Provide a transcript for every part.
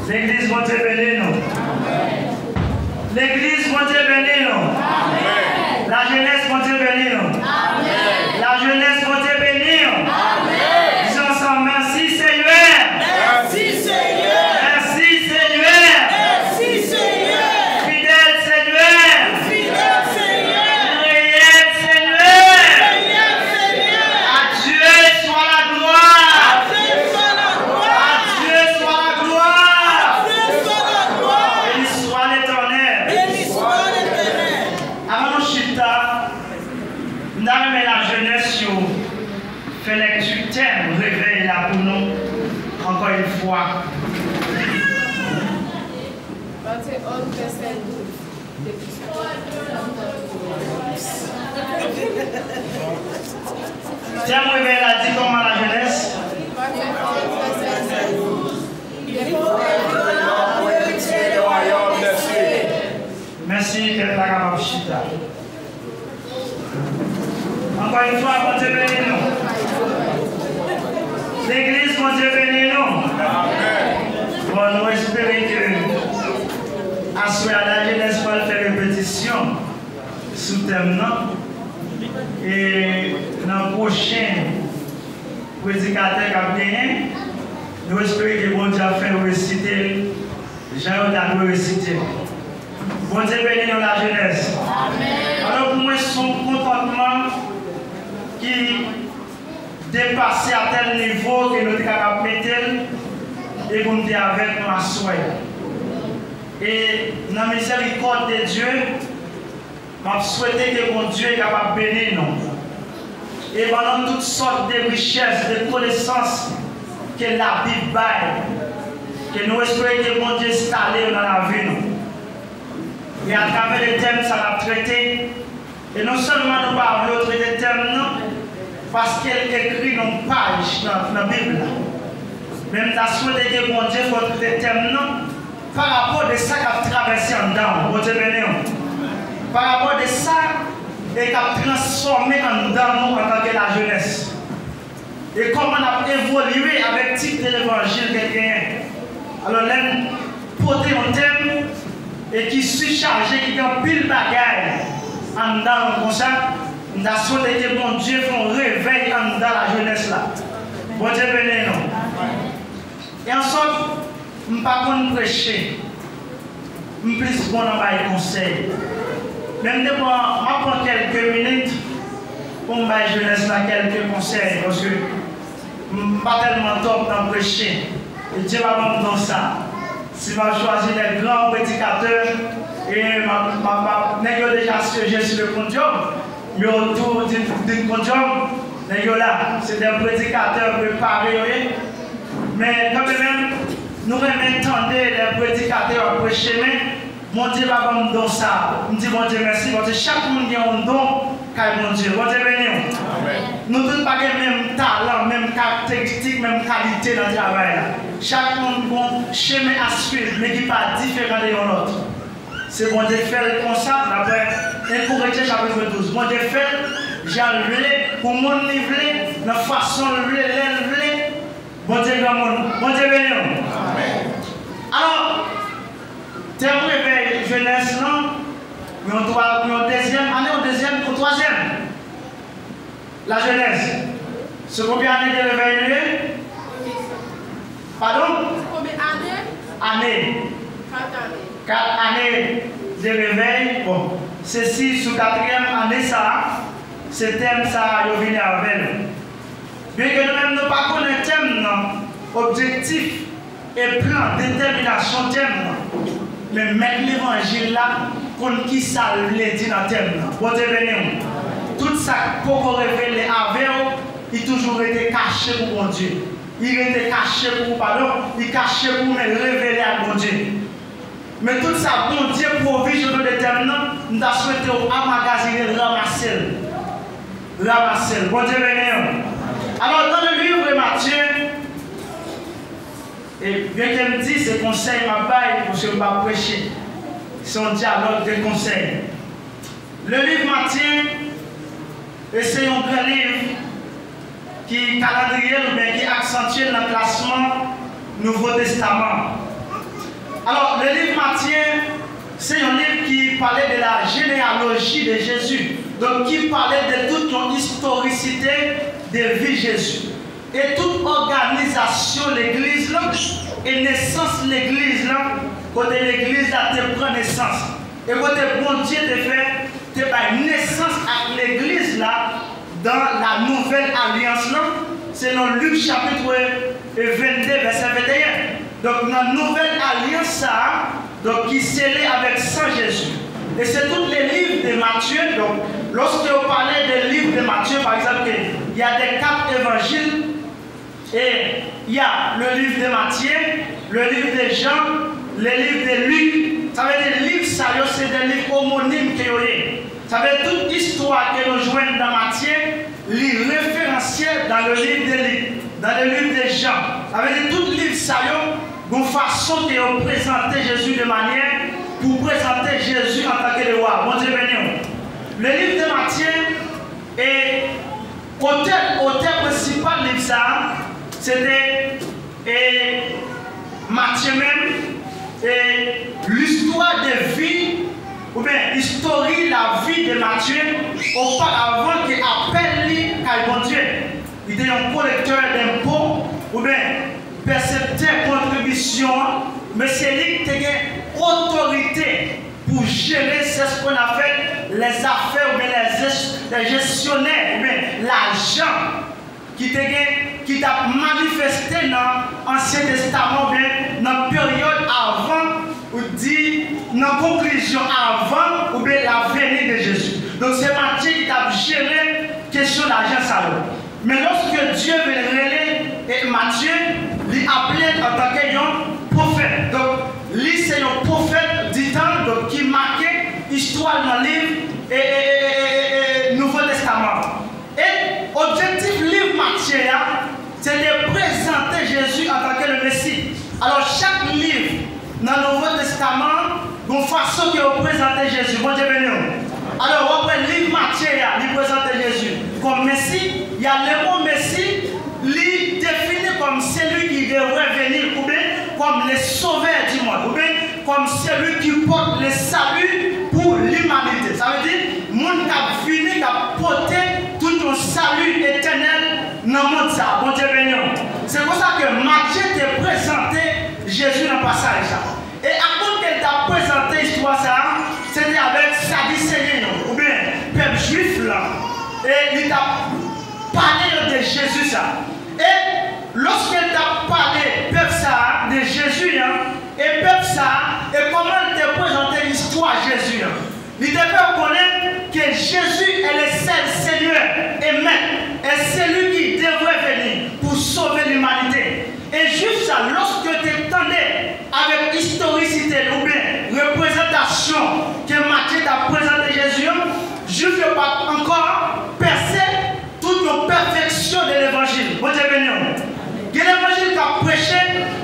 L'église va te bénir, nous. L'église va te bénir, nous. La jeunesse va te bénir, nous. La jeunesse va te bénir. Disons ensemble, merci Seigneur. Merci Seigneur. Merci Seigneur. Merci Seigneur. Fidèle Seigneur. Fidèle Seigneur. Réel Seigneur. Réel Seigneur. À Dieu soit la gloire. À Dieu soit la gloire. À Dieu soit la gloire. À Dieu soit la gloire. Béni soit l'Éternel. Béni soit l'Éternel. Avant nos chita, nous avons la jeunesse sur fait lecture thème réveil là pour nous encore une fois. Thème réveil là dit comment la jeunesse. bon Dieu béni nous. Bon, nous espérons que à ce moment la jeunesse va faire répétition sous thème et dans le prochain prédicateur qui a gagné, nous espérons que bon Dieu a fait réciter, Jean-Yves a réciter. Bon Dieu béni dans la jeunesse. Alors pour moi, son comportement qui dépasse à tel niveau que nous sommes capables de mettre et nous sommes avec nous à soi. Et dans la miséricorde de Dieu, je souhaite que mon Dieu est capable de bénir nous. Et pendant toutes sortes de richesses, de connaissances que la Bible baille, que nous espérons que mon Dieu s'installe dans la vie. Et à travers les thèmes, ça va traiter. Et non seulement nous parlons de traiter des thèmes, non, parce qu'elle écrit dans une page dans la Bible. Même ta souhaité que mon Dieu faut traiter des thèmes, non, par rapport à ça qui a traversé en dedans. Bon Dieu béni. Par rapport à ça, et qui a transformé en dedans nous en tant que la jeunesse. Et comment on a évolué avec le type de l'évangile quelqu'un. Alors, là, porter un thème et qui suis chargé, qui a pile bagaille en dedans comme ça, nous avons souhaité que mon Dieu fasse un réveil en dedans la jeunesse là. Bon Dieu béni nous. Et en sorte, je ne suis pas pour prêcher. Je suis plus bon dans les conseils. Même de moi, je prends quelques minutes pour me faire jeunesse là, quelques conseils. Parce que je ne suis pas tellement top dans le prêcher. Et Dieu va me donner ça. Si je choisis les grands prédicateurs, et je déjà siégé sur le podium, mais autour du podium, c'est des prédicateurs préparés. Mais quand même, nous remettons les prédicateurs pour chemin. Mon Dieu va me donner ça. Je dis mon Dieu merci. Parce que chaque monde a un don, car mon Dieu. Mon Dieu béni. Nous ne sommes pas le même talent, même caractéristique, même qualité dans le travail. Chaque monde a un chemin à suivre, mais qui n'est pas différent de l'autre. C'est mon Dieu fait comme ça, d'après 1 Corinthiens chapitre 12. Mon Dieu fait, j'ai enlevé pour mon niveler, la façon de l'élever. Bon Dieu béni. Alors, thème réveil jeunesse, non? Mais on doit en deuxième année, en deuxième, en troisième. La jeunesse. C'est combien d'années de réveil? Pardon? Combien d'années? Année. 4 années de réveil. Bon, ceci sous 4e année, ça, ce thème, ça, il vient avec. Bien que nous-mêmes ne pas connaissons le thème, non, objectif et plan, détermination, thème, non. Mais mettre l'évangile là, pour qui ça le dit dans le thème. Bon Dieu béni. Tout ça pour révéler avec vous, il a toujours été caché pour mon Dieu. Il était caché pour pardon, il est caché pour me révéler à mon Dieu. Mais tout ça, bon Dieu provision de déterminant, nous avons souhaité emmagasiner, ramasser. Ramasser. Bon Dieu béni. Alors dans le livre de Matthieu, et bien qu'elle me dise ce conseil m'a bail pour que je ne vais pas prêcher. C'est un dialogue de conseils. Le livre Matthieu, c'est un grand livre qui calendrier mais qui accentue le classement Nouveau Testament. Alors le livre Matthieu, c'est un livre qui parlait de la généalogie de Jésus. Donc qui parlait de toute l'historicité de vie de Jésus. Et toute organisation de l'église là, et naissance de l'église là, côté l'église là, te prend naissance. Et côté bon Dieu te fait, te fait naissance avec l'église là, dans la nouvelle alliance là, c'est dans Luc chapitre 22, verset 21. Donc dans la nouvelle alliance ça, donc qui scellée avec Saint Jésus. Et c'est tous les livres de Matthieu. Donc lorsque vous parlez des livres de Matthieu, par exemple, il y a des 4 évangiles. Et il y a le livre de Matthieu, le livre de Jean, le livre de Luc. Ça veut dire livres, c'est des livres homonymes qui ont. Ça veut dire toute histoire que nous joignons dans Matthieu, les référentiels dans le livre de Luc, dans le livre de Jean. Ça veut dire tout livre, ça y est, une façon de présenter Jésus de manière pour présenter Jésus en tant que roi. Bon Dieu béni. Le livre de Matthieu est auteur principal de livre ça. C'était et Matthieu même, et l'histoire de vie, ou bien l'histoire la vie de Matthieu, auparavant qu'il appelle lui à bon Dieu. Il était un collecteur d'impôts, ou bien percepteur contribution, mais c'est lui qui a autorité pour gérer ce qu'on appelle les affaires, ou bien les gestionnaires, ou bien l'argent qui t'a manifesté dans l'Ancien Testament, ou bien dans la période avant, ou dit, dans la conclusion avant, ou bien la venue de Jésus. Donc c'est Matthieu qui t'a géré la question d'argent. Mais lorsque Dieu veut révéler, et Matthieu lui appelé en tant qu'un prophète. Donc, lui c'est un prophète du temps donc, qui marquait l'histoire dans le livre et Nouveau Testament. Et l'objectif du livre Matthieu, c'est de présenter Jésus en tant que le Messie. Alors, chaque livre dans le Nouveau Testament, une façon de représenter Jésus. Bon Dieu béni. Alors, après le livre Matthieu, il présente Jésus comme Messie. Il y a le mot Messie, il définit comme celui qui devrait venir, ou bien comme le sauveur du monde, ou bien comme celui qui porte le salut pour l'humanité. Ça veut dire, le monde qui a fini, qui a porté tout un salut éternel dans le monde. Bon Dieu béni. C'est pour ça que Matthieu t'a présenté Jésus dans le passage. Et à cause qu'elle t'a présenté l'histoire, c'était avec Sadducéens, ou bien peuple juif là. Et il t'a parlé de Jésus ça. Et lorsqu'elle t'a parlé de Jésus, et peuple ça, et comment elle t'a présenté l'histoire de Jésus, il t'a fait reconnaître que Jésus est le seul Seigneur et Maître, et c'est lui qui devrait venir pour sauver l'humanité. Et juste ça, lorsque tu entendais avec historicité ou bien représentation que Matthieu t'a présenté Jésus, je ne veux pas encore percer toute la perfection de l'évangile. Bon Dieu béni. L'évangile qu'a prêché,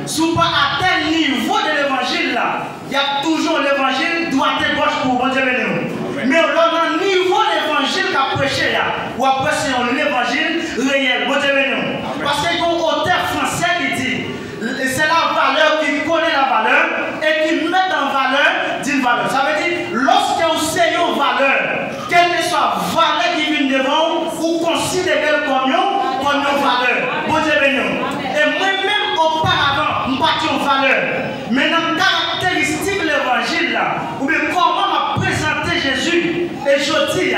si pas à tel niveau de l'évangile là, il y a toujours l'évangile droite et gauche pour bon Dieu béni. Mais dans le niveau de l'évangile qu'a prêché là, ou après c'est l'évangile réel. Bon Dieu béni. Parce qu'il y a un auteur français qui dit, c'est la valeur qui connaît la valeur et qui met en valeur d'une valeur. Ça veut dire, lorsque vous savez une valeur, quelle que soit la valeur qui vient devant, vous considérez comme une valeur. Bon Dieu béni. Et moi-même, auparavant, je n'ai pas une valeur. Mais dans la caractéristique de l'évangile, ou bien comment m'a présenté Jésus, et je dis,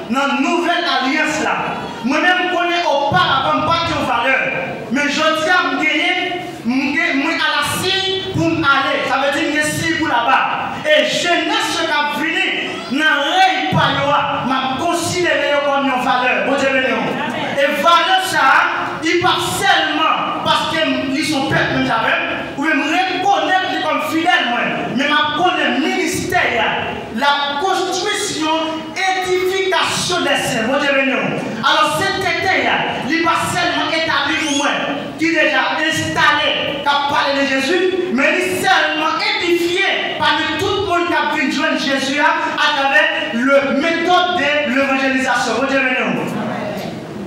dans la nouvelle alliance, moi-même, je connais auparavant pas de valeur. Mais je dis à me gagner, à la signe pour m'aller. Ça veut dire que je suis pour là-bas. Et jeunesse qui a venu dans le Payoa, m'a considéré comme une valeur. Bon Dieu béni. Et valeur ça, il pas seulement parce qu'ils sont peuple même ou me reconnaître comme fidèle, mais je connais le ministère, la construction, édification des saints. Bon Dieu béni. Alors cet été, il n'est pas seulement établi pour moi, qui est déjà installé, qui a parlé de Jésus, mais il est seulement édifié parmi tout le monde qui a pu joindre Jésus à travers la méthode de l'évangélisation. Bon Dieu béni.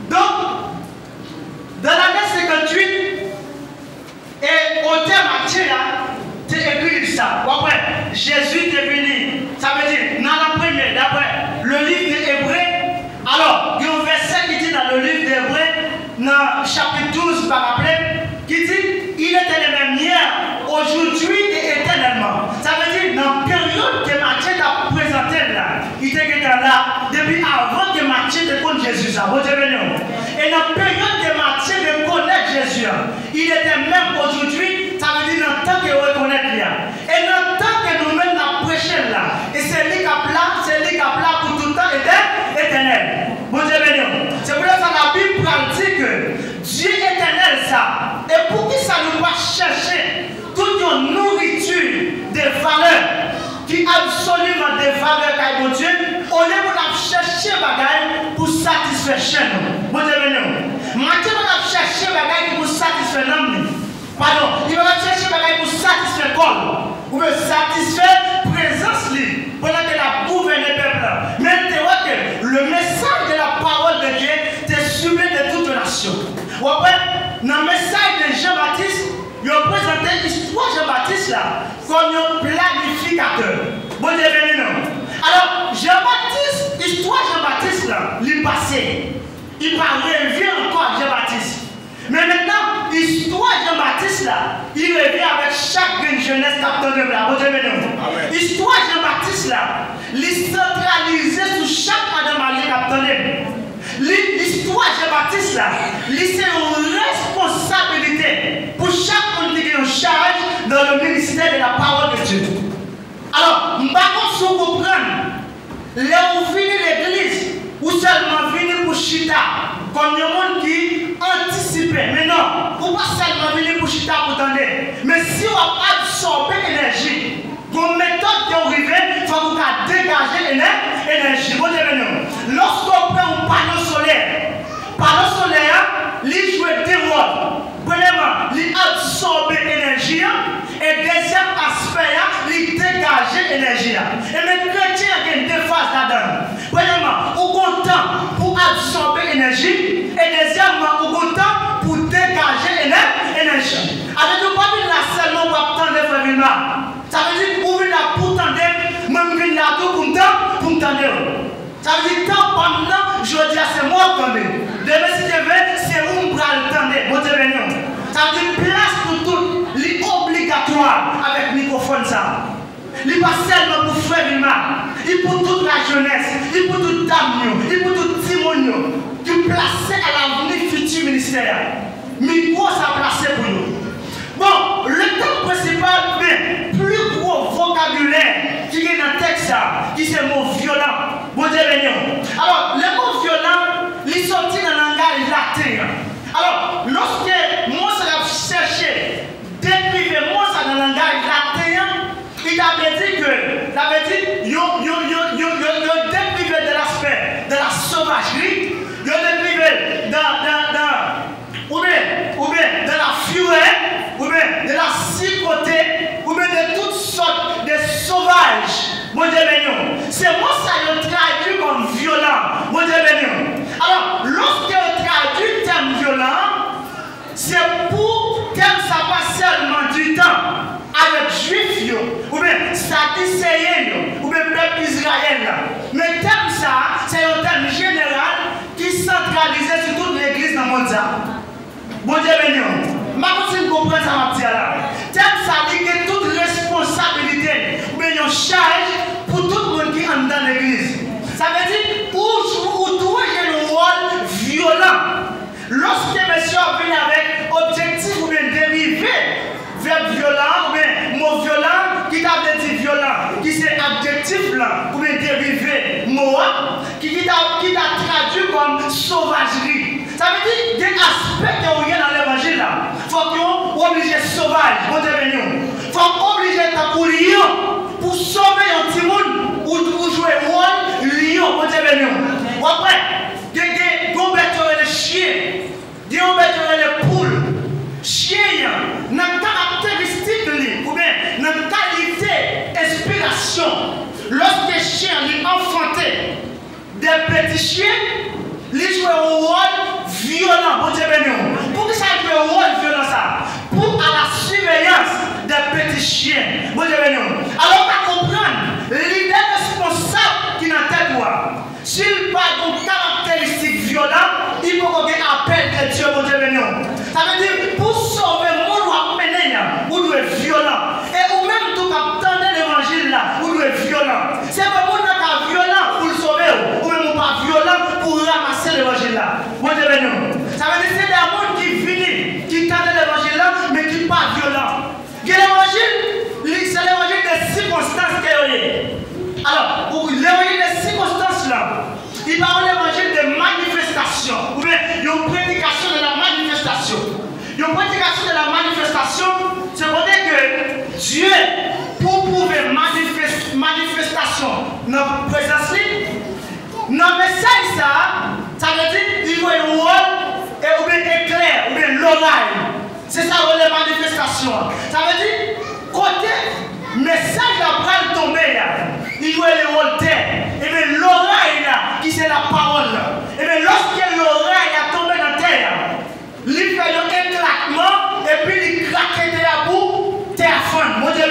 Donc, dans l'année 58, et au terme Matthieu, tu écris ça. Après, Jésus est venu. Ça veut dire, dans la première, d'après le livre d'Hébreu, alors, il y a un verset qui dit dans le livre d'Hébreu, dans chapitre 12, par rappel, qui dit, il était le même hier, aujourd'hui et éternellement. Ça veut dire, dans la période que Matthieu t'a présenté là, il était là, depuis avant que Matthieu te connaisse Jésus. Ça, bon Dieu béni. Et dans la période que Matthieu te connaisse Jésus, il était même aujourd'hui, ça veut dire dans le temps que reconnaître là. Et dans le temps que nous-mêmes nous prêchons là, et c'est lui qui a là, c'est lui qui a là pour tout le temps éternel. Bon Dieu béni. C'est pour ça que la Bible dit que Dieu éternel ça. Et pour qui ça nous va chercher toute une nourriture de valeurs, qui absolument des valeurs qu'à bon Dieu, au lieu de chercher bagaille pour satisfaire chez nous. Bon Dieu béni. Matthieu va chercher bagaille pour satisfaire l'homme. Pardon, il va chercher bagaille pour satisfaire corps. Pour satisfaire présence libre. Pendant que la gouverne le peuple. Mais tu vois que le message de la parole de Dieu est sublime de toute nation. Ou après, dans le message de Jean-Baptiste, Jean-Baptiste là, comme un planificateur. Bon Dieu béni non. Alors, Jean-Baptiste, histoire Jean-Baptiste là, il passé. Il va revenir encore Jean-Baptiste. Mais maintenant, l'histoire Jean-Baptiste là, il revient avec chaque jeunesse capteur de là. Bon Dieu béni non. Histoire Jean-Baptiste là, il centralisé sur chaque Adam Ali capteur de l'histoire Jean-Baptiste là, c'est une responsabilité pour chaque monde qui est en charge dans le ministère de la parole de Dieu. Alors, nous ne pouvons pas comprendre, là où finit l'église, ou seulement venir pour chita, comme il y a un monde qui anticipe. Mais non, ou pas seulement venir pour chita pour tendre. Mais si on absorbe l'énergie, une méthode qui est arrivée, il faut qu'on dégager l'énergie. Lorsqu'on prend un panneau solaire, il joue deux rôles. Premièrement, il absorbe l'énergie. Et deuxième aspect, il dégage l'énergie. Et les chrétiens ont deux phases là-dedans. Premièrement, on content pour absorber l'énergie. Et deuxièmement, on content pour dégager l'énergie. Avec nous, pas là seulement pour attendre le frère. Ça veut dire qu'on vient là pour tendre, même vient là pour tendre. Ça veut dire tant pendant, je dis c'est moi qui tendre. Demain si je veux, c'est où on va le tendre. Bon Dieu béni. Ça veut dire place pour tout, l'obligatoire avec le microphone ça. Il pas seulement pour frère Vilma, il pour toute la jeunesse, il pour toute dame, il pour tout Timonio, qui placé à l'avenir futur ministère. Micro ça placé pour nous. Bon, le thème principal, mais plus gros vocabulaire qui est dans le texte, qui c'est le mot violent. Bon Dieu béni. Alors, le mot violent, il est sorti dans le langage latin. Alors, lorsque moi, ça a cherché, déprivé moi, ça dans le langage latin, il avait dit que, yo déprivé de l'aspect de la sauvagerie, yo déprivé ou bien de la fureur, ou bien de la cipauté, ou bien de toutes sortes de sauvages. Mon Dieu béni. C'est moi ça je traduit comme violent. Mon Dieu béni. Alors, lorsque je traduis le terme violent, c'est pour terme ça pas seulement du temps avec juifs, ou bien sadducéens, ou bien peuple israélien. Mais terme ça, c'est un terme général qui centralisé sur toute l'église dans le monde. Bon Dieu béni. Je ne comprends pas ça là. Terme ça dit que toute responsabilité, mais une charge pour tout le monde qui est dans l'église. Ça veut dire où trouver un rôle violent. Lorsque monsieur vient avec objectif ou bien dérivé vers violent, ou bien mot violent, qui t'a dit violent, qui c'est adjectif là, ou bien dérivé mot, qui t'a traduit comme sauvagerie. Ça veut dire des aspects qui sont dans l'évangile là. Il faut qu'on oblige sauvage, bon Dieu béni. Il faut obliger ta pour lion, pour sauver un petit monde, ou pour jouer rôle lion, bon Dieu béni. Après, des gombeteurs et les chiens, des gombeteurs et les poules. Chien, dans la caractéristique, ou bien dans la qualité d'inspiration, lorsque les chiens sont enfantés, des petits chiens, ils jouent un rôle violent, bon Dieu béni. Pour que ça joue un rôle violent ça? Pour à la surveillance des petits chiens, bon Dieu béni. Alors, à comprendre, l'idée responsable qui est dans la tête, s'il pas une caractéristique violente, il faut qu'on ait appel de Dieu, bon Dieu béni. Ça veut dire, pour sauver le monde, vous devez être violent. Et ou même tout attendre l'évangile là, vous devez être violent. C'est le monde qui est violent pour le sauver, ou même pas violent pour ramasser l'évangile là. Bon Dieu béni. Ça veut dire que c'est des gens qui viennent, qui tendent l'évangile là, mais qui ne sont pas violents. L'évangile, c'est l'évangile des circonstances qu'il y a. Alors, l'évangile des circonstances là, il parle de l'évangile de manifestation. Ou bien, il y a une prédication de la manifestation. Il y a une prédication de la manifestation, c'est pour dire que Dieu, pour prouver manifestation dans la présence, dans le message, ça veut dire qu'il y a un rôle, ou bien éclair, ou bien l'oreille. C'est ça la manifestation. Ça veut dire, côté message là, va tomber là. Il joue le rôle terre. Et bien l'oreille là, qui c'est la parole là. Et bien lorsque l'oreille a tombé dans la terre, il fait un éclatement et puis il craque terre pour terre fond. Mon Dieu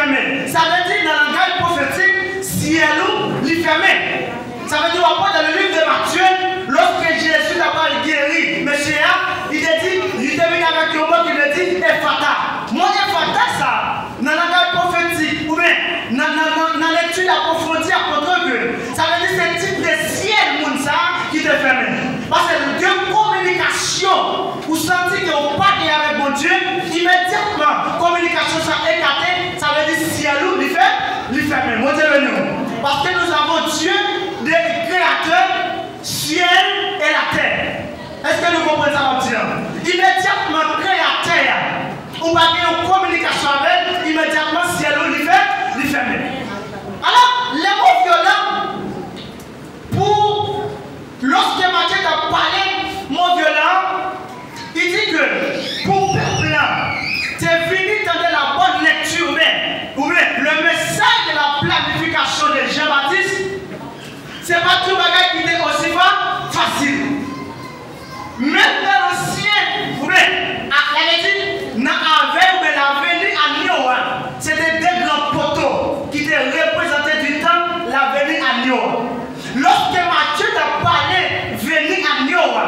fermé. Ça veut dire dans le langage prophétique, ciel li fermé. Ça veut dire dans le livre de Matthieu, lorsque Jésus n'a pas guéri, monsieur, il a dit, il est venu avec le mot qui le dit, Ephata. Moi, Ephata, ça, dans le langage prophétique, ou bien dans l'étude approfondie à contre que ça veut dire c'est type de ciel, qui te ferme. Parce que de communication, vous sentez que vous parlez avec mon Dieu, immédiatement, communication ça écartée, ça veut dire ciel ou lui ferme. Mon Dieu, nous. Parce que nous avons Dieu, le créateur, ciel et la terre. Est-ce que nous comprenons ça, mon Dieu? Immédiatement, créateur, on va avoir une communication avec, immédiatement, ciel ou lui ferme. Alors, les mots violents, pour lorsque Matthieu a parlé, mot violent, il dit que pour peuple, tu es venu dans la bonne lecture, ou bien le message de la planification de Jean-Baptiste, c'est pas tout le bagage qui était aussi facile. Même dans l'ancien, ou bien, elle dit, la venue à Nioa, c'était des grands poteaux qui étaient représentés du temps, la venue à Nioa. Lorsque Matthieu a parlé, venir à Nioa,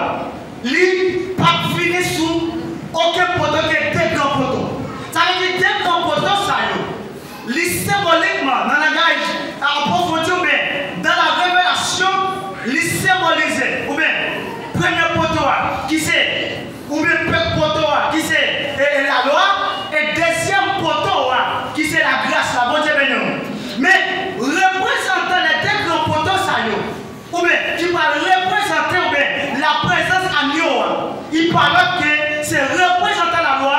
lui, pas fini sous aucun poteau que des grands poteaux. Ça veut dire des grands poteaux, ça y est. Lui, symboliquement, dans la gage, à approfondir, mais dans la révélation, lui symbolisait, ou bien, premier poteau, qui c'est, ou bien poteau, qui c'est la loi, et deuxième poteau, qui c'est la grâce, la bonté bénie. Mais représentant les deux grands poteaux, ça y est, ou bien, qui va représenter, ou bien, la présence à Nioa, il parle que c'est représentant la loi,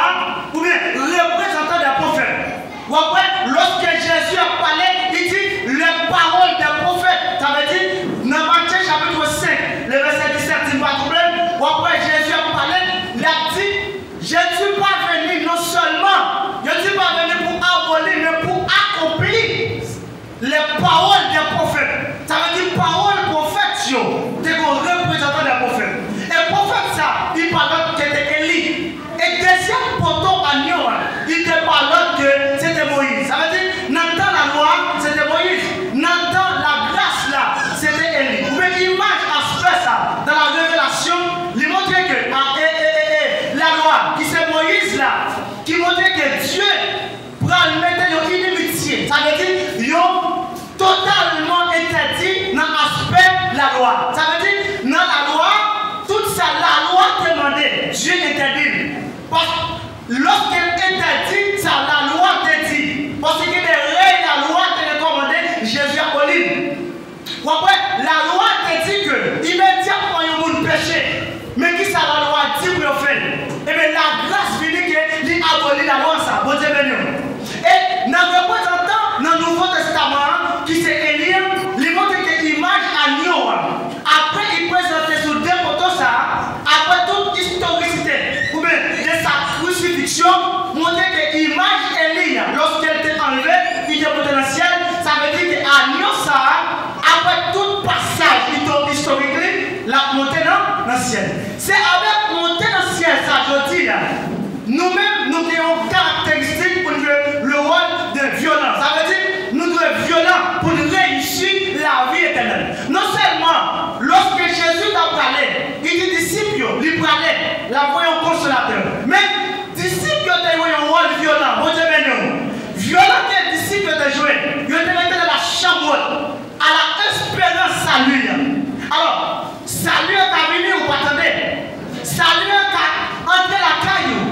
ou bien, représentant des prophètes. Ou après, lorsque Jésus a parlé, il dit les paroles des prophètes. Ça veut dire, dans Matthieu chapitre 5, le verset 17, il n'y a pas de problème. Ou après, Jésus a parlé, il a dit, je ne suis pas venu non seulement, je ne suis pas venu pour abolir, mais pour accomplir les paroles des prophètes. Ça veut dire paroles prophètes, c'est un représentant des prophètes. Et prophète, ça, il parle que c'était Élie. Et deuxième poteau à Nioa, il te parle que c'était Moïse. Ça veut dire, dans la loi, c'était Moïse. Dans la grâce, là, c'était Élie. Vous voyez l'image aspect ça, dans la révélation, il montrait que la loi, qui c'est Moïse là, qui montrait que Dieu prend le mettre une inimitié. Ça veut dire, ils ont totalement interdit dans l'aspect de la loi. Ça veut dire, dans la loi, toute ça, la loi demandait, Dieu interdit. Parce que lorsqu'elle interdit, ça, la loi te dit. Parce que la loi te recommandait, Jésus a aboli. Ou après, la loi te dit que immédiatement il y a un péché. Mais qui ça la loi dit pour faire? Et bien la grâce finit qu'il abolit la loi, ça. Bon Dieu béni. Et dans le représentant, dans le Nouveau Testament, qui c'est Élie, il montre que l'image à Nioa. Après, il présentait sur deux poteaux ça. Après toute historicité, ou bien de sa crucifixion, montrer que l'image Élie, lorsqu'elle était enlevée, il était monté dans le ciel. Ça veut dire qu'à Niosa, après tout passage historique, la montée dans le ciel. C'est avec monter dans le ciel, ça je dis là. Nous-mêmes, nous avons caractéristique pour le rôle de violence. Ça veut dire nous devons être violents pour réussir la vie éternelle. Non seulement, lorsque Jésus t'a parlé, il dit disciples, il parlait, la voyant consolateur. Mais disciples, ils ont un rôle violent. Bon Dieu béni. Violent que les disciples ont joué. Ils ont été dans la chambre à la espérance salut. Alors, salut est venu ou pas attendez? Salut est entré la caille.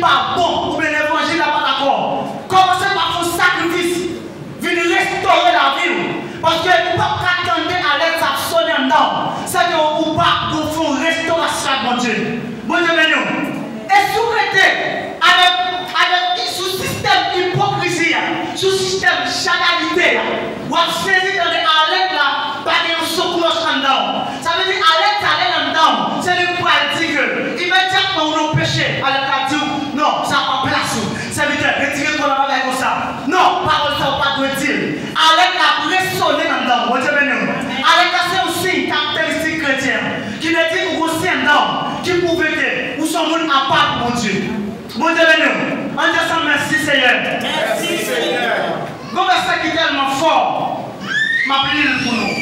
pas bon, ou bien l'évangile n'est pas d'accord. Commencez par un sacrifice. Venez restaurer la vie. Parce que vous ne pouvez pas attendre à l'aide ça sonne en dedans. C'est que vous ne pouvez pas faire une restauration à mon Dieu. Bon Dieu, et si vous mettez avec sous système hypocrisie, sous système chanalité, vous avez saisi dans les alèques là, par des sous-cloches en dedans. Ça veut dire alèque en dedans. C'est le point de dire que immédiatement on a péché. Alèque a dit non, ça n'a pas place. Ça veut dire retirer ton âme avec ça. Non, parole ça n'a pas de dire. Alèque a résonné en dedans. Vous avez alèque c'est aussi une caractéristique chrétienne qui veut dire que vous aussi en dedans, qui pouvait que vous sommes à part pour Dieu. Bon Dieu, on dit merci Seigneur. Merci Seigneur. Le verset qui est tellement fort, m'a pris pour nous.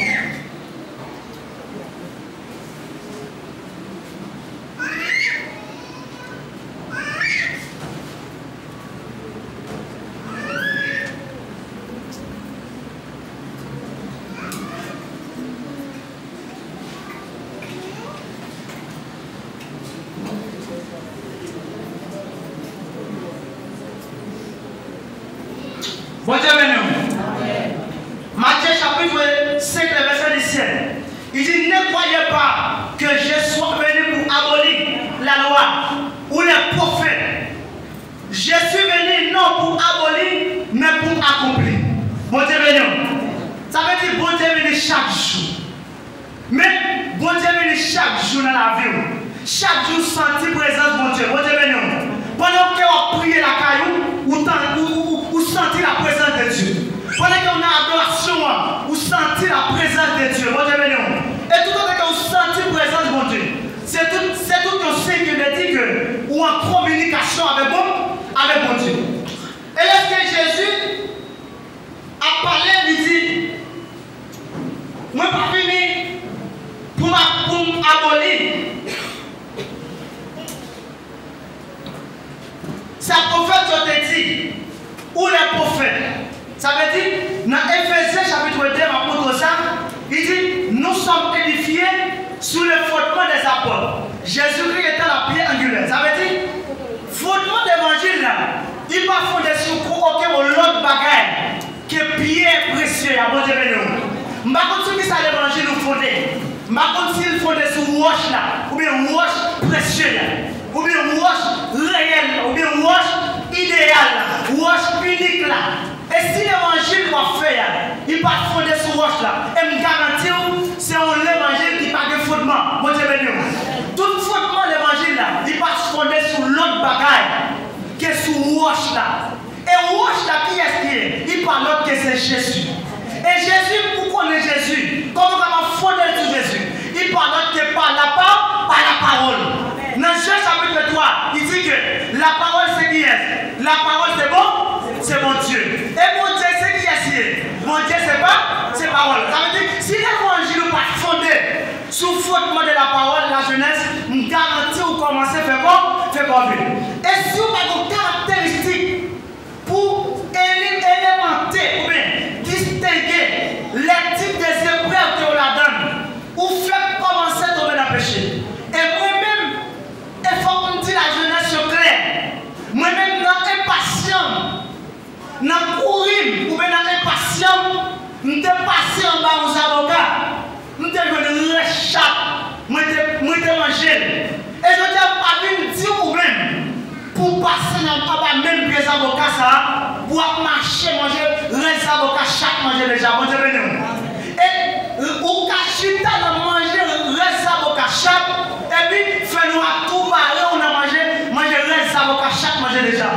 Bon Dieu béni. Matthieu chapitre 5, verset 17. Il dit, ne croyez pas que je sois venu pour abolir la loi ou les prophètes. Je suis venu non pour abolir, mais pour accomplir. Bon Dieu béni. Ça veut dire bon Dieu béni chaque jour. Mais bon Dieu béni chaque jour dans la vie. Chaque jour sentir présence bon Dieu. Bon Dieu béni. Pendant qu'on prie la caillou, ou sentir la présence de Dieu. Pendant qu'on a adoration, ou sentir la présence de Dieu. Bon Dieu béni. Et tout le temps qu'on sentit la présence de mon Dieu. C'est tout un signe qui veut dire que ou en communication avec mon Dieu. Et lorsque Jésus a parlé, il dit, moi pas fini pour abolir. C'est un prophète qui a dit, ou les prophètes. Ça veut dire, dans Éphésiens chapitre 2, il dit, nous sommes édifiés sous le fondement des apôtres. Jésus-Christ était la pierre angulaire. Ça veut dire, fondement d'évangile là, il ne va pas fonder sur aucun autre bagage que pierre précieuse. À bon Dieu béni. Je ne sais pas si ça l'évangile nous fondait. Je ne sais pas s'il fondait sur roche là, ou bien roche précieuse là, ou bien roche réelle, ou bien roche idéale, roche unique là. Et si l'évangile va faire, il va fonder sur roche là. Et je garantis, c'est l'évangile qui n'a pas de fondement. Bon Dieu béni. Tout fondement de l'évangile là, il va se fonder sur l'autre bagaille que sur roche là. Et roche là, qui est-ce qui est? Il parle l'autre que c'est Jésus. Et Jésus, pourquoi on est Jésus? Comment on va fonder sur Jésus? Il parle l'autre que par la parole. Dans Jean chapitre 3, il dit que la parole c'est qui est? La parole c'est bon? C'est mon Dieu. Et mon Dieu c'est qui est? Mon Dieu c'est parole. Ça veut dire si l'évangile n'est pas fondé sous fondement de la parole, la jeunesse, nous garantissons vous commencez à faire quoi? Et si vous avez une caractéristique pour élémenter ou bien distinguer les types des épreuves que vous la donne, ou faire commencer à tomber dans le péché. Et moi-même, il faut qu'on dise la jeunesse claire. Moi-même, impatient, dans courir ou bien impatient, je suis passé en bas aux avocats, je suis venu réchappe, je suis mangé. Et je n'ai pas vu dire ou même pour passer dans le bas même les avocats, ça, pour marcher, manger, les avocats, chaque manger déjà. Bon Dieu béni. Et au cachita, on a mangé les avocats chaque, et puis fait-nous à tout barrer, on a mangé les avocats chaque manger déjà.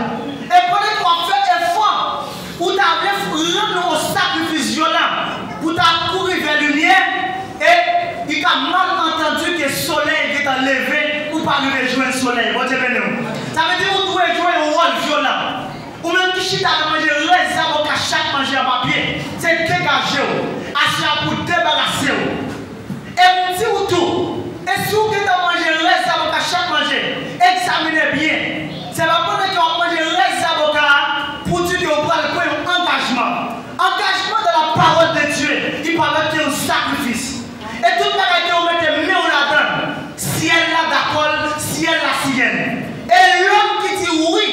Et pendant qu'on fait effort, ou tu as rendre au sacrifice violent, pour courir vers la lumière, et il a mal entendu que le soleil est enlevé, ou pas arriver jouer le soleil. Bon Dieu béni. Ça veut dire que vous pouvez jouer un rôle violent. Ou même qui chita à manger les avocats chaque manger en papier, c'est dégager, assis pour débarrasser. Et vous dites tout. Et si vous avez mangé les avocats chaque manger, examinez bien. C'est pas pour que vous mangez les avocats pour dire que vous parlez un engagement. Engagement de la parole de Dieu. Il parle de un sacrifice. Et tout le monde que vous mettez main la donne. Si elle l'a d'accord, si elle la sienne. Et l'homme qui dit oui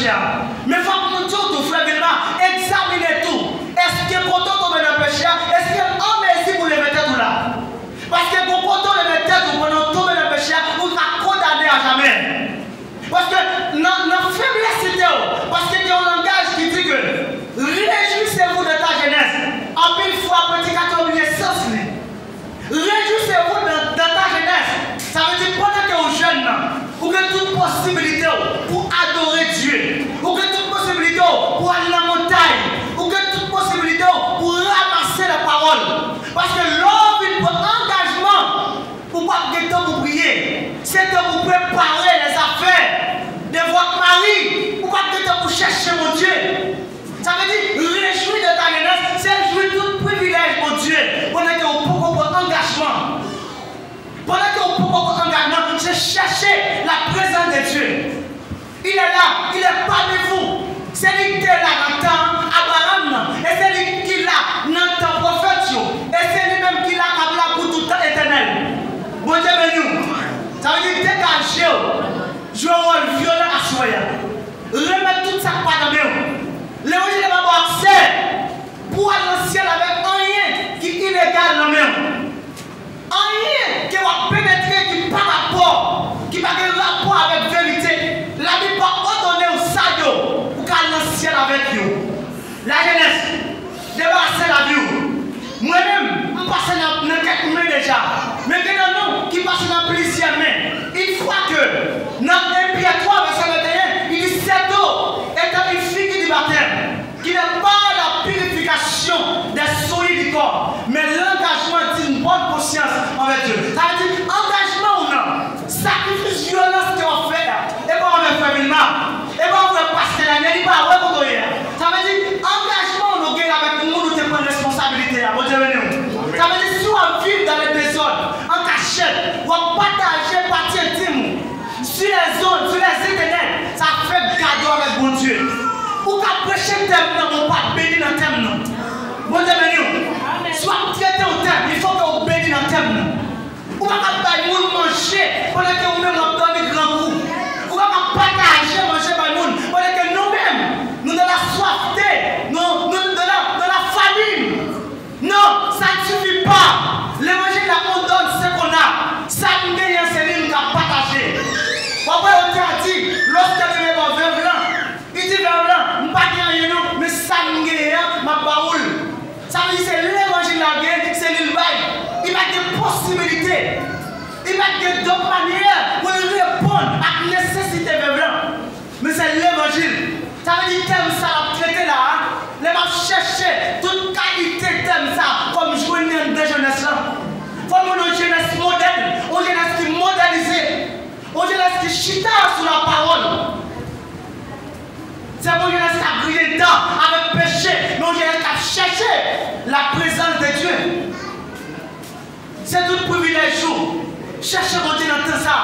péché. Mais il faut que nous tous, frère Vilma, examiner tout. Est-ce que quand on tombe dans le péché, est-ce qu'il y a un merci pour les mettre tout là? Parce que quand on tombe dans le péché, quand on tombe dans le péché, on sera condamné à jamais. Parce que dans la faiblesse, parce qu'il y a un langage qui dit que réjouissez-vous de ta jeunesse. En une fois, petit gâteau, oubliez sens. Réjouissez-vous de ta jeunesse. Ça veut dire pendant que vous êtes jeune, ou que toute possibilité pour adorer Dieu, ou que toute possibilité pour aller dans la montagne, ou que toute possibilité pour ramasser la parole. Parce que l'homme, il prend engagement pour pas que temps pour prier. C'est temps pour préparer les affaires de votre mari, pour pas que temps pour chercher mon Dieu. Ça veut dire réjouir de ta jeunesse, c'est jouir tout privilège, mon Dieu, pendant que vous pouvez prendre engagement. Pendant que vous pouvez prendre engagement, c'est chercher la présence de Dieu. Il est là, il est parmi vous. C'est lui qui est là dans le temps Abraham, et c'est lui qui est là dans le temps prophète, et c'est lui-même qui est là pour tout le temps éternel. Bon Dieu béni. Ça veut dire dégager, jouer un rôle violent à soi. Remettre tout ça pas dans le monde. L'évangile n'a pas accès pour aller dans le ciel avec rien qui est illégal dans le monde. Rien qui va pénétrer, qui par rapport, qui va avoir rapport avec la vérité. La Bible va ordonner au sadio pour aller dans le ciel avec vous. La jeunesse, débarrasser la vie. Moi-même, je passe dans quelques mains déjà. Mais il y a un qui passe dans plusieurs mains. Une fois que dans 1 Pierre 3, verset 21, il dit cette eau est une figure du baptême, qui n'est pas la purification des souillures du corps, mais l'engagement d'une bonne conscience envers Dieu. Ça veut dire engagement ou non, sacrifice violence que on fait, et pas on le fait vraiment, et pas on le passe la nuit, et pas on le fait. Ça veut dire engagement ou non, avec le monde où tu prends responsabilité. Ça veut dire si on vit dans les désordres, en cachette, on partage partie intime sur les zones, sur les éternels, ça fait cadeau avec bon Dieu. Ou qu'à prêcher thème, on pas bénir dans le thème. Bon Dieu béni. Soit traité au thème, il faut qu'on bénisse dans le thème. Ou pas qu'à manger pendant que nous-mêmes nous avons des grands coups. Ou pas partager manger par nous pendant que nous-mêmes nous avons la soifté, nous de la famine. Non, ça ne suffit pas. L'évangile là, on donne ce qu'on a. Ça nous gagne, c'est lui qui a partagé. Pourquoi on t'a dit, lorsque tu es dans le blanc, il dit vers blanc, je ne pas rien, mais ça nous gagne, ma parole. Ça veut dire c'est l'évangile là, c'est lui bail. Il va des possibilités. Il va de d'autres manières pour répondre à la nécessité vers blanc. Mais c'est l'évangile. Ça veut dire que ça a traité là. Les m'a cherché toute qualité de ça, comme je connais une jeunesse là. Comme une jeunesse moderne, une jeunesse qui est modernisée, une jeunesse qui chita sur la parole. C'est une jeunesse qui a brillé dedans avec péché, mais une jeunesse qui a cherché la présence de Dieu. C'est tout privilège. Cherchez mon Dieu dans tout ça.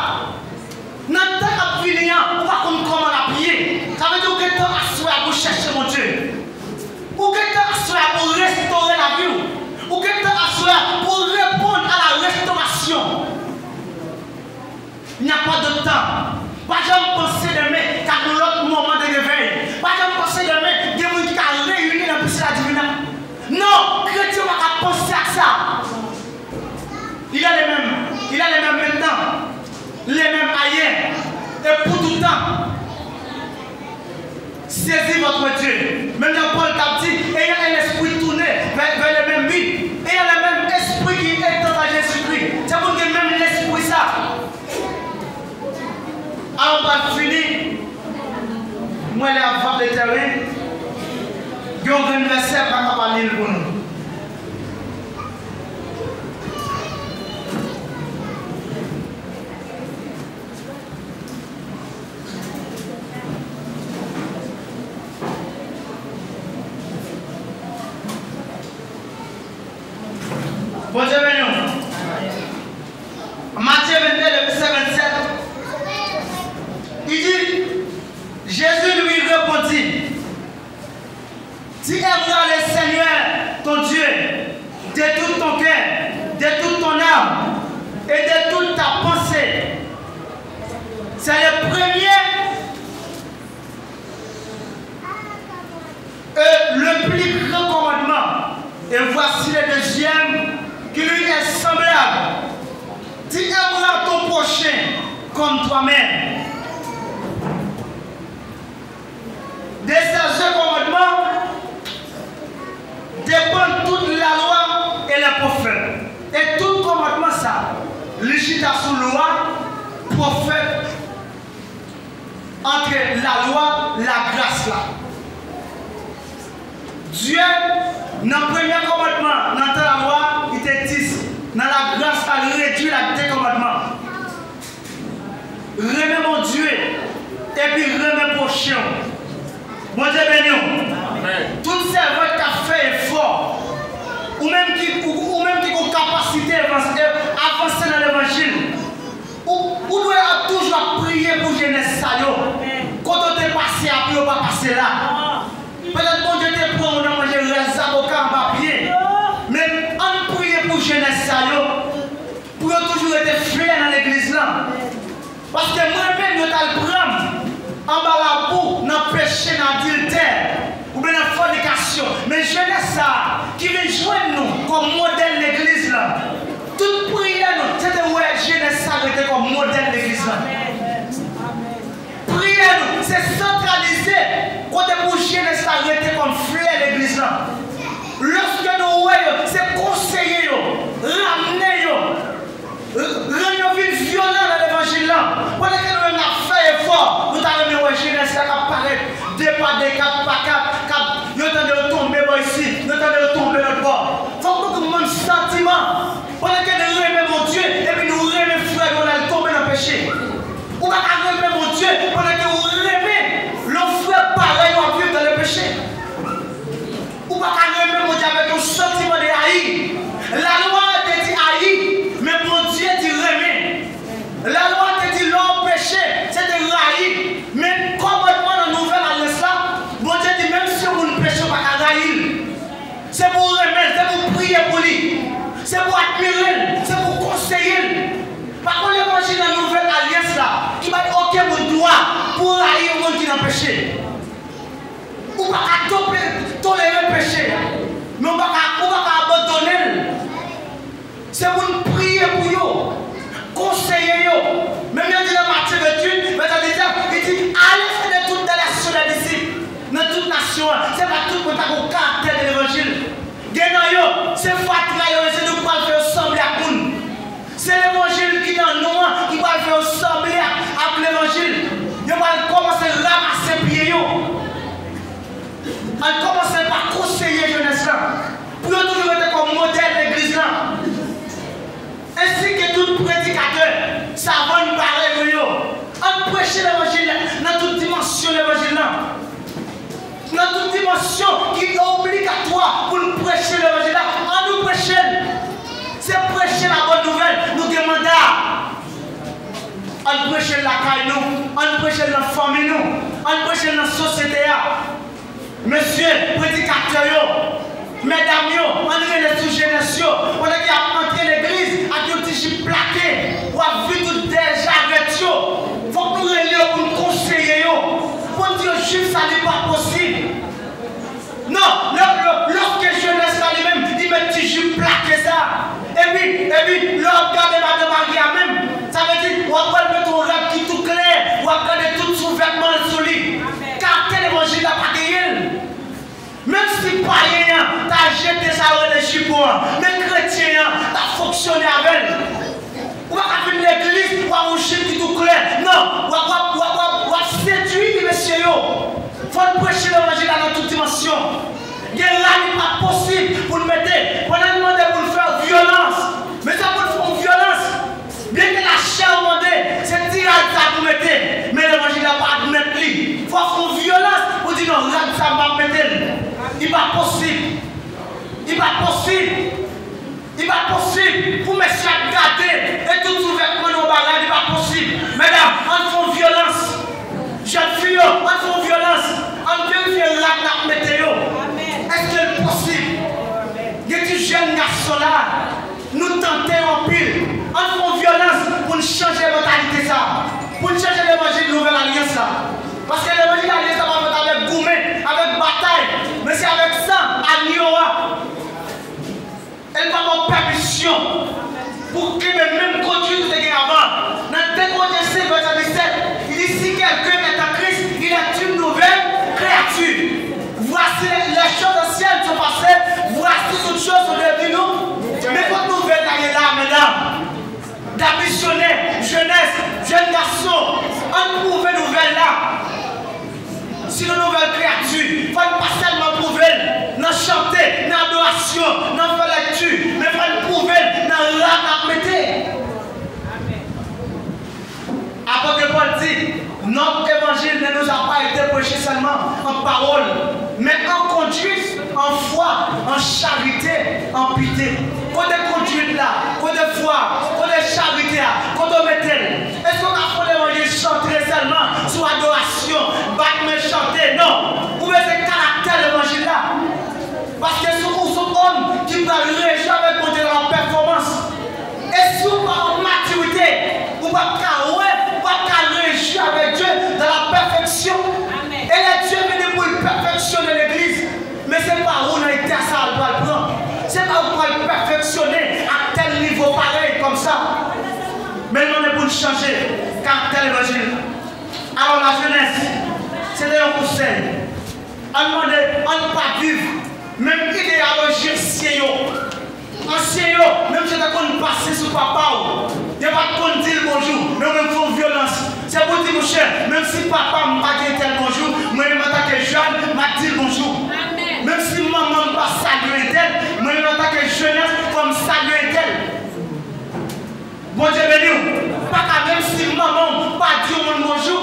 Dans le temps de finir, on va comment la prier. Ça veut dire que tu as pour chercher mon Dieu. Ou que tu as pour restaurer la vie. Ou que tu as pour répondre à la restauration. Il n'y a pas de temps. Pas jamais penser demain qu'à l'autre moment de réveil. Pas jamais penser demain qu'il y a des gens qui ont réuni dans la puissance divine. Non, chrétien va pas penser à ça. Il a les mêmes maintenant. Les mêmes ailleurs. Et pour tout le temps. Saisis votre Dieu. Même Paul t'a dit, ayant un esprit tourné vers le même but. Ayant le même esprit qui est dans Jésus-Christ. C'est pour que même l'esprit ça. Alors, on va finir. Moi, les enfants de terrain. Il y a un verset qui va parler pour nous. Bon Dieu béni. Matthieu 22, le verset 27. Il dit, Jésus lui répondit, tu aimeras le Seigneur, ton Dieu, de tout ton cœur, de toute ton âme et de toute ta pensée. C'est le premier Et voici le deuxième qui lui est semblable. Tu aimeras ton prochain comme toi-même. De ces commandements dépend toute la loi et les prophètes. Et tout commandement ça, l'Échita sous loi, prophète, entre la loi et la grâce là. Dieu, dans le premier commandement, dans la loi, il était 10. Dans la grâce, il réduit la 2 commandements. Remets mon Dieu, et puis remets mon prochain. Mon Dieu béni. Tout serveur qui a fait effort, ou même qui a une capacité d'avancer dans l'évangile, ou doit toujours prier pour jeunesse. Quand on est passé après, on va passer là. Peut-être que Dieu te prend, on a mangé les avocats en papier. Mais on prie pour jeunesse, pour toujours être fier dans l'église là. Parce que moi-même, je vais prendre en bas la boue, dans le péché, dans l'adultère, ou bien dans la fornication. Mais jeunesse ça, qui vient joindre nous comme modèle de l'église là. Toute prière, c'est de ouais, jeunesse ça était comme modèle de l'église là. Prière, c'est centralisé. Côté pour jeunesse ça était comme flair de l'église là. Lorsque nous voyons, c'est conseiller, ramener, rendre une violente dans l'évangile là. Pendant que nous avons fait effort, nous avons mis jeunesse qui apparaît 2 par 2, 4 par 4, nous avons tombé ici, nous avons tombé l'autre bord. Il faut que nous ayons un sentiment. Pendant que nous aimons mon Dieu, et puis nous aimons frère, nous allons tomber dans le péché. Ou pas aimer mon Dieu, pendant que vous aimez le frère pareil, on vivre dans le péché. Ou pas aimer mon Dieu avec un sentiment de haïr. La loi te dit haïr, mais mon Dieu dit aimer. La loi te dit l'homme péché, c'est de haïr. Mais comme dans la nouvelle alliance là, mon Dieu dit même si vous ne péchez pas à haïr, c'est pour aimer, c'est pour prier pour lui, c'est pour admirer, c'est pour conseiller. Par contre, l'évangile dans la nouvelle alliance là, il va dire ok, mon droit pour haïr le monde qui n'a péché. Ou pas tolérer le péché, mais on va pas abandonner. C'est pour nous prier pour eux, conseiller eux. Même dit dans Matthieu 28, il dit allez faire de toutes les nations des disciples, dans toute nation. C'est pas tout le monde qui a le caractère de l'évangile. C'est fatigué, c'est nous qui allons faire sembler à nous. C'est l'évangile qui est dans nous, qui va faire sembler à l'évangile. Il va commencer à ramasser les pieds. On commence par conseiller jeunesse là. Pour toujours être comme modèle de l'église là. Ainsi que tout prédicateur, ça va nous parler de nous. On prêche l'évangile dans toute dimension de l'évangile là. Dans toute dimension qui est obligatoire pour nous prêcher l'évangile là. On nous prêche. C'est prêcher la bonne nouvelle. Nous demandons. On prêche la caille nous. On prêche la famille nous. On prêche la société. Monsieur, prédicateur, mesdames, on est les sous-générations, on est qui a entré l'église, à qui on dit plaqué, on a vu tout déjà avec eux. Il faut que nous réunions pour nous conseiller. Pour dire juif, ça n'est pas possible. Non, lorsque jeunesse là lui-même, il met petit juif plaqué ça. Et puis, l'homme garde Madame Maria même, ça veut dire, on va mettre ton rap qui tout clair, on va garder tout sous vêtement sous lui. Car tel évangile n'a pas gagné. Même si païen, tu as jeté ça dans les chipots, mais chrétien, tu as fonctionné avec elle. On va pas venir l'église pour avoir un chip qui tout clair. Non, on va séduire les messieurs. Il faut prêcher l'évangile dans toute dimension. Il n'est pas possible pour nous mettre. On a demandé pour nous faire violence. Mais ça pour nous faire violence. Bien que la chair demandé, c'est tirage ça pour mettre. Mais l'évangile n'a pas de mettre. Il faut faire violence pour dire non, ça va mettre. Il n'est pas possible. Il n'est pas possible. Il n'est pas possible pour messieurs garder et tout ouvert pour nos bagages. Il n'est pas possible. Mesdames, on fait violence. Jeunes filles, on fait violence. On vérifie la météo. Est-ce que c'est possible? Il y a des jeunes garçons là, nous tentons en pile. On fait violence pour changer la mentalité ça. Pour changer l'évangile de nouvelle alliance là. Parce que l'évangile de l'alliance va faire avec gourmet, avec bataille. Mais c'est avec ça, à Nioa. si une nouvelle créature, il faut pas seulement prouver, dans chanter, dans adoration, dans faire lecture, mais il faut prouver dans la mettre. Apôtre Paul dit, notre évangile ne nous a pas été prêché seulement en parole, mais en conduite, en foi, en charité, en pitié. Côté conduite là, côté foi, côté charité là, côté métal. Est-ce qu'on a fait l'évangile chanter seulement sur adoration, battre mais chanter? Non. Vous voyez ce caractère de l'évangile là. Parce que ce sont hommes qui peuvent réagir avec mon Dieu dans la performance. Et si vous pas en maturité, vous ne pouvez pas réagir avec Dieu dans la perfection. Amen. Et les Dieu venu pour perfectionner l'église. Mais ce n'est pas où on a été à ça, on doit le prendre. Ce n'est pas où on doit le perfectionner à tel niveau pareil comme ça. Mais on est pour le changer. Caractère évangile. Alors la jeunesse, c'est un conseil. On demande, on ne pas vivre. Même idéologie ancien. Ancien, même si on a passé sur papa, il n'y a pas de dire bonjour, mais on me fait violence. C'est pour dire, mon cher, même si papa m'a dit tel bonjour, moi je m'attaque jeune, m'a dit bonjour. Amen. Même si maman m'a salué tel, moi je m'attaque jeunesse comme salué tel. Bon Dieu béni, pas même si maman pas dit bonjour,